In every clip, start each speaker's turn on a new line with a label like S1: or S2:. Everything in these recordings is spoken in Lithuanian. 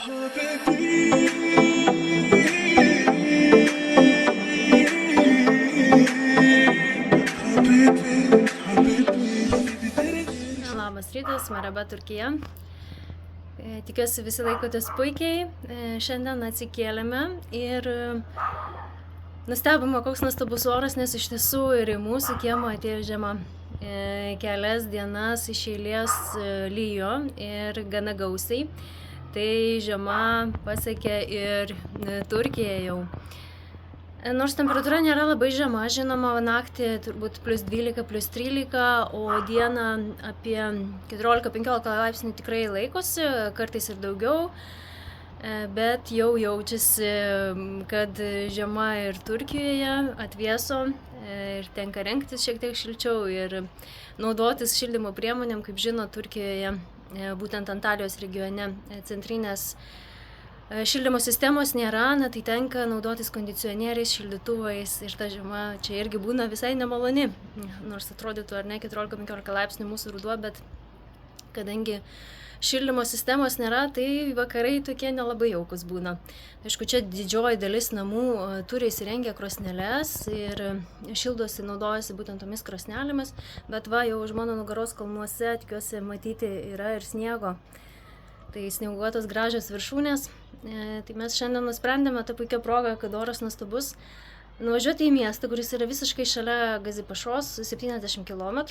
S1: Labas rytas, Merhaba Turkija. Tikiuosi visi laikotės puikiai. Šiandien atsikėlėme ir nustebome, koks nuostabus oras, nes iš tiesų ir į mūsų kiemą atėjo žiema. Kelias dienas iš eilės lyjo ir gana gausiai. Tai žiema pasiekė ir Turkiją jau. Nors temperatūra nėra labai žema, žinoma, naktį turbūt +12, +13, o dieną apie 14-15 laipsnių tikrai laikosi, kartais ir daugiau, bet jau jaučiasi, kad žiema ir Turkijoje atvėso ir tenka rengtis šiek tiek šilčiau ir naudotis šildymo priemonėm, kaip žino, Turkijoje, būtent Antalijos regione, centrinės šildymo sistemos nėra, tai tenka naudotis kondicionieriais, šildytuvais ir ta žiema čia irgi būna visai nemaloni, nors atrodytų ar ne 14-15 laipsnių mūsų ruduo, bet kadangi šildymo sistemos nėra, tai vakarai tokie nelabai jaukus būna. Aišku, čia didžioji dalis namų turi įsirengę krosneles ir šildosi, naudojasi būtent tomis krosnelėmis, bet va, jau už mano nugaros kalnuose, tikiuosi matyti, yra ir sniego. Tai snieguotos gražios viršūnės. Tai mes šiandien nusprendėme tą puikią progą, kad oras nuostabus, nuvažiuoti į miestą, kuris yra visiškai šalia Gazipašos, 70 km,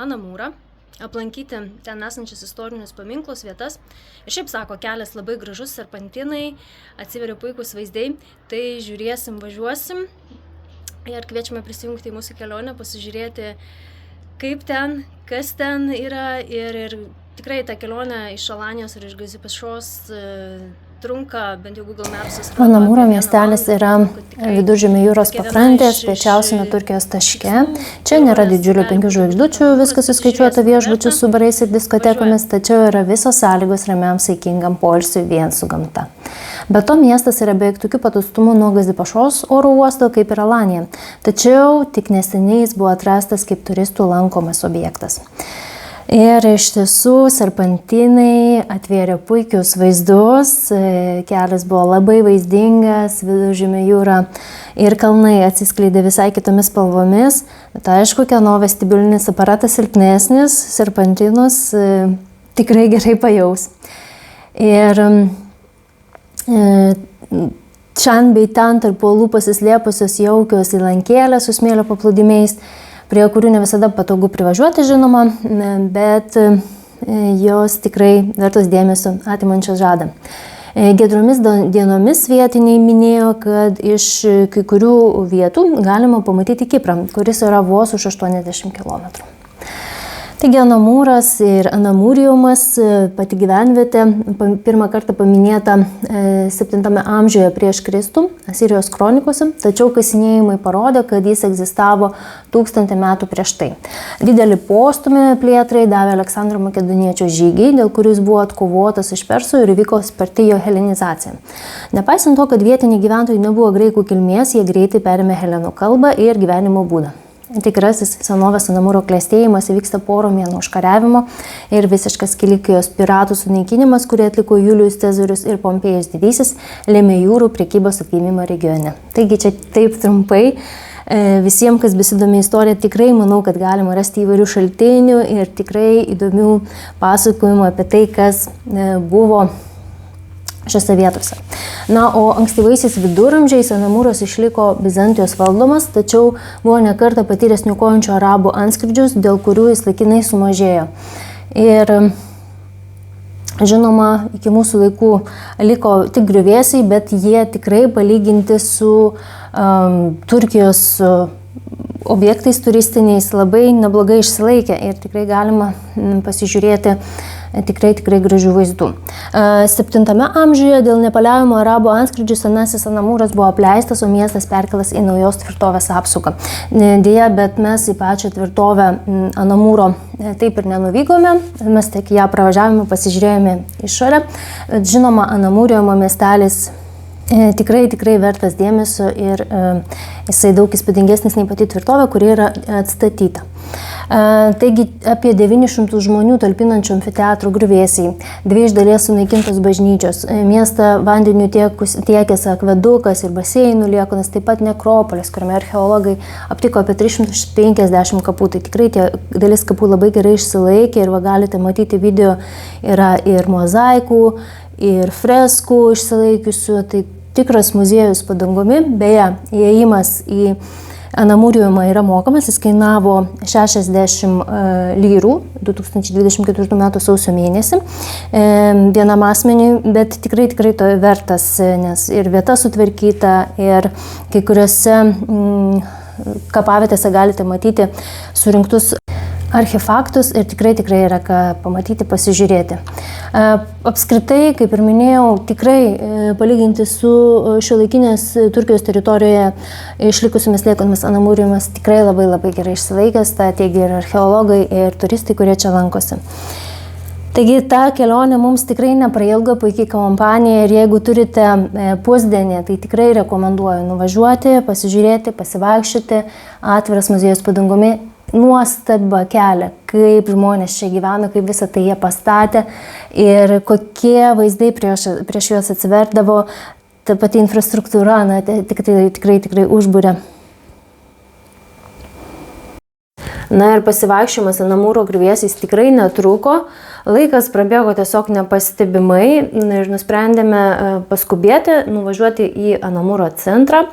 S1: Anamūrą, aplankyti ten esančius istorinius paminklus, vietas. Ir šiaip sako, kelias labai gražus, serpantinai, atsiveria puikus vaizdai, tai žiūrėsim, važiuosim ir kviečiame prisijungti į mūsų kelionę, pasižiūrėti, kaip ten, kas ten yra ir tikrai ta kelionė iš Alanijos ir iš Gazipašos trunka, bent jau Google Maps.
S2: Anamūro miestelis yra Viduržemio jūros pakrantės piečiausiame Turkijos taške. Čia nėra didžiulių 5 žvaigždučių, viskas įskaičiuota viešbučių su barais ir diskotekomis, tačiau yra visos sąlygos ramiam saikingam poilsiui vien su gamta. Be to miestas yra beveik tokių pat atstumų nuo Gazipašos oro uosto kaip ir Alanija, tačiau tik neseniai jis buvo atrastas kaip turistų lankomas objektas. Ir iš tiesų serpantinai atvėrė puikius vaizdus, kelias buvo labai vaizdingas, Viduržemio jūra ir kalnai atsiskleidė visai kitomis spalvomis, bet aišku, kieno vestibulinis aparatas silpnesnis, serpantinus tikrai gerai pajaus. Ir šiandien bei ten tarp uolų pasislėpusios jaukios įlankėlės su smėlio paplūdimiais, prie kurių ne visada patogu privažiuoti, žinoma, bet jos tikrai vertos dėmesio atimančios žadą. Giedromis dienomis vietiniai minėjo, kad iš kai kurių vietų galima pamatyti Kiprą, kuris yra vos už 80 km. Taigi Anamūras ir Anamūriumas, pati gyvenvietė, pirmą kartą paminėta 7 amžiuje prieš Kristų, Asirijos kronikose, tačiau kasinėjimai parodė, kad jis egzistavo 1000 metų prieš tai. Didelį postūmį plėtrai davė Aleksandro Makedoniečio žygiai, dėl kurių jis buvo atkovotas iš persų ir vyko sparti jo helenizacija. Nepaisant to, kad vietiniai gyventojai nebuvo graikų kilmės, jie greitai perėmė helenų kalbą ir gyvenimo būdą. Tikrasis senovės Anamūro klestėjimas įvyksta po romėnų užkariavimo ir visiškas Kilikijos piratų sunaikinimas, kurį atliko Julijus Cezarius ir Pompėjus didysis, lėmė jūrų prekybos atgimimą regione. Taigi čia taip trumpai, visiems, kas besidomi istorija, tikrai manau, kad galima rasti įvairių šaltinių ir tikrai įdomių pasakojimų apie tai, kas buvo šiose vietose. Na, o ankstyvaisiais viduramžiais Anamūras išliko Bizantijos valdomas, tačiau buvo nekartą patyręs niokojančių arabų antskrydžius, dėl kurių jis laikinai sumažėjo. Ir žinoma, iki mūsų laikų liko tik griuvėsiai, bet jie tikrai palyginti su Turkijos objektais turistiniais labai neblogai išsilaikė ir tikrai galima pasižiūrėti tikrai gražių vaizdų. 7 amžiuje dėl nepaliaujamo arabų antskrydžių senasis Anamūras buvo apleistas, o miestas perkelas į naujos tvirtovės apsaugą. Deja, bet mes į pačią tvirtovę Anamūro taip ir nenuvykome, mes tik ją pravažiavome, pasižiūrėjome išorę. Žinoma, Anamūrijomo miestelis Tikrai vertas dėmesio ir jisai daug įspūdingesnis nei pati tvirtovė, kuri yra atstatyta. Taigi apie 900 žmonių talpinančių amfiteatro griuvėsiai, 2 iš dalies sunaikintos bažnyčios, miestą vandeniu tiekęs akvedukas ir baseinų liekanas, taip pat nekropolis, kuriame archeologai aptiko apie 350 kapų. Tai tikrai dalis kapų labai gerai išsilaikė ir va galite matyti video, yra ir mozaikų, ir freskų išsilaikiusių, tai tikras muziejus po dangumi. Beje, įėjimas į Anamūriumą yra mokamas, jis kainavo 60 lyrų 2024 m. sausio mėnesį vienam asmeniui, bet tikrai to vertas, nes ir vieta sutvarkyta, ir kai kuriuose kapavietėse galite matyti surinktus archifaktus ir tikrai yra ką pamatyti, pasižiūrėti. Apskritai, kaip ir minėjau, tikrai palyginti su šiuolaikinės Turkijos teritorijoje išlikusiomis liekanomis Anamūriumas tikrai labai gerai išsilaikęs, tą teigia ir archeologai, ir turistai, kurie čia lankosi. Taigi ta kelionė mums tikrai neprailgo, puikiai kompanija, ir jeigu turite pusdienį, tai tikrai rekomenduoju nuvažiuoti, pasižiūrėti, pasivaikščioti, atviras muziejus po dangumi. Nuostabą kelia, kaip žmonės čia gyveno, kaip visą tai jie pastatė ir kokie vaizdai prieš juos atsiverdavo, ta pati infrastruktūra, tikrai užbūrė. Na ir pasivaikščiojimas Anamūro griuvėsiais tikrai netruko, laikas prabėgo tiesiog nepastebimai ir nusprendėme paskubėti, nuvažiuoti į Anamūro centrą,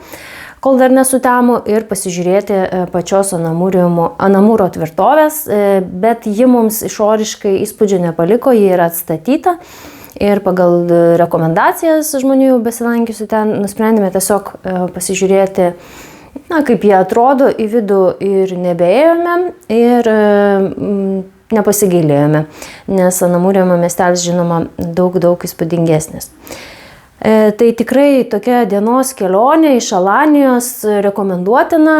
S2: kol dar nesutemo, ir pasižiūrėti pačios Anamūro tvirtovės, bet ji mums išoriškai įspūdžio nepaliko, ji yra atstatyta ir pagal rekomendacijas žmonių besilankiusių ten nusprendėme tiesiog pasižiūrėti, kaip jie atrodo, į vidų ir nebeėjome ir nepasigailėjome, nes Anamūriumo miestelis, žinoma, daug įspūdingesnis. Tai tikrai tokia dienos kelionė iš Alanijos rekomenduotina,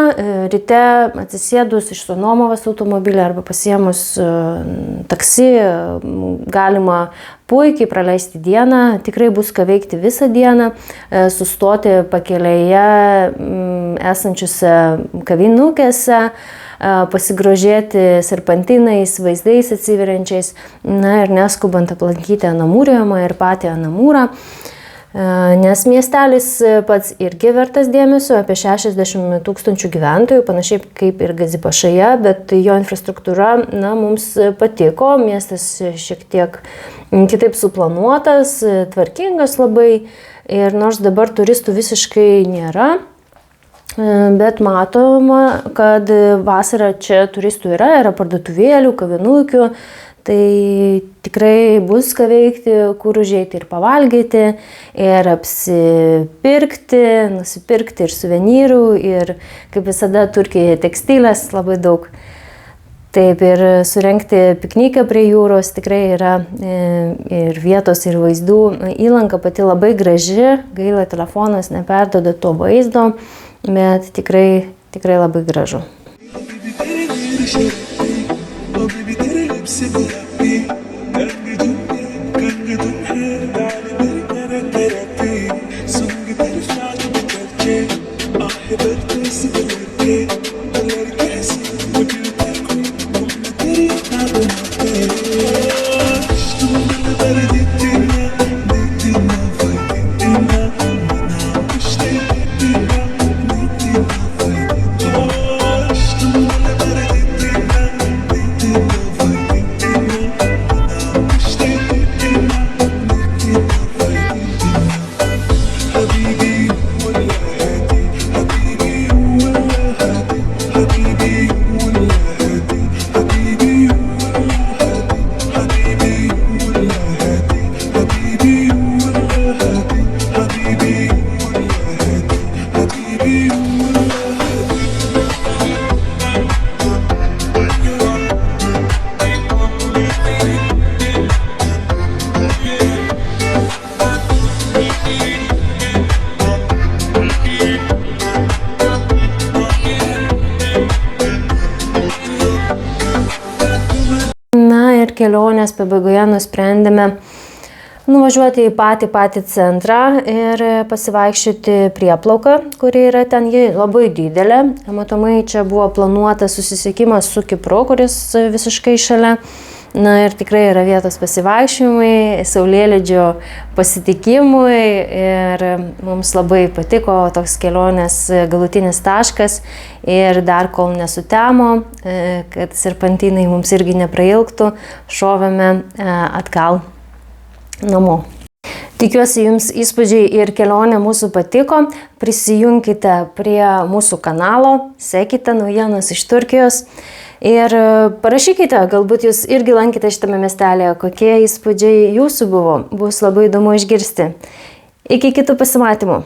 S2: ryte atsisėdus iš nuomos automobilį arba pasiėmus taksi galima puikiai praleisti dieną, tikrai bus ką veikti visą dieną, sustoti pakelėje esančiuose kavinukėse, pasigrožėti serpantinais, vaizdais atsiveriančiais, ir neskubant aplankyti Anamūriumą ir patį Anamūrą. Nes miestelis pats irgi vertas dėmesio, apie 60 000 gyventojų, panašiai kaip ir Gazipašaje, bet jo infrastruktūra mums patiko, miestas šiek tiek kitaip suplanuotas, tvarkingas labai, ir nors dabar turistų visiškai nėra, bet matoma, kad vasarą čia turistų yra parduotuvėlių, kavinukių, tai tikrai bus ką veikti, kur užeiti ir pavalgyti, ir apsipirkti, nusipirkti ir suvenyrų, ir kaip visada Turkijoje tekstilės labai daug. Taip, ir surengti pikniką prie jūros tikrai yra ir vietos, ir vaizdų. Įlanka pati labai graži, gaila telefonas neperduoda to vaizdo, bet tikrai labai gražu. Kelionės pabaigoje nusprendėme nuvažiuoti į patį centrą ir pasivaikščioti Prieplauką, kuri yra ten, ji labai didelė. Matomai, čia buvo planuotas susisiekimas su Kipru, kuris visiškai šalia. Na ir tikrai yra vietos pasivaikščiojimui, saulėlydžio pasitikimui ir mums labai patiko toks kelionės galutinis taškas ir dar kol nesutemo, kad serpantinai mums irgi neprailgtų, šovėme atgal namo. Tikiuosi jums įspūdžiai ir kelionė mūsų patiko, prisijunkite prie mūsų kanalo, sekite naujienas iš Turkijos. Ir parašykite, galbūt jūs irgi lankėte šitame miestelėje, kokie įspūdžiai jūsų buvo, bus labai įdomu išgirsti. Iki kitų pasimatymų.